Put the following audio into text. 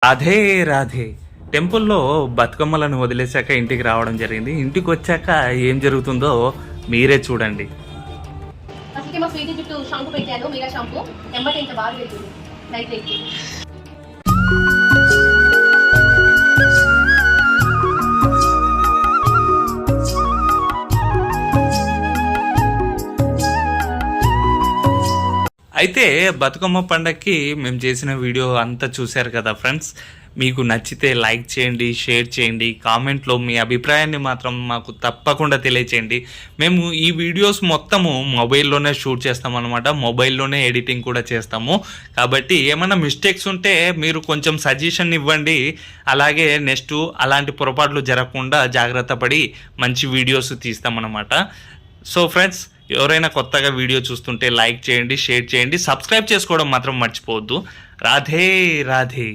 రాధే రాధే. టెంపుల్లో బతుకమ్మలను వదిలేశాక ఇంటికి రావడం జరిగింది. ఇంటికి వచ్చాక ఏం జరుగుతుందో మీరే చూడండి. ఫస్ట్ మా స్వీట్ చుట్టూ షాంపూ పెట్టాను, మీరా షాంపూ. ఎంబటి ఇంత బాగా వెళ్తుంది లైట్ లైట్. అయితే బతుకమ్మ పండగకి మేము చేసిన వీడియో అంతా చూశారు కదా ఫ్రెండ్స్. మీకు నచ్చితే లైక్ చేయండి, షేర్ చేయండి, కామెంట్లో మీ అభిప్రాయాన్ని మాత్రం మాకు తప్పకుండా తెలియచేయండి. మేము ఈ వీడియోస్ మొత్తము మొబైల్లోనే షూట్ చేస్తామన్నమాట, మొబైల్లోనే ఎడిటింగ్ కూడా చేస్తాము. కాబట్టి ఏమైనా మిస్టేక్స్ ఉంటే మీరు కొంచెం సజెషన్ ఇవ్వండి. అలాగే నెక్స్ట్ అలాంటి పొరపాట్లు జరగకుండా జాగ్రత్త పడి మంచి వీడియోస్ తీస్తామన్నమాట. సో ఫ్రెండ్స్, ఎవరైనా కొత్తగా వీడియో చూస్తుంటే లైక్ చేయండి, షేర్ చేయండి, సబ్స్క్రైబ్ చేసుకోవడం మాత్రం మర్చిపోవద్దు. రాధే రాధే.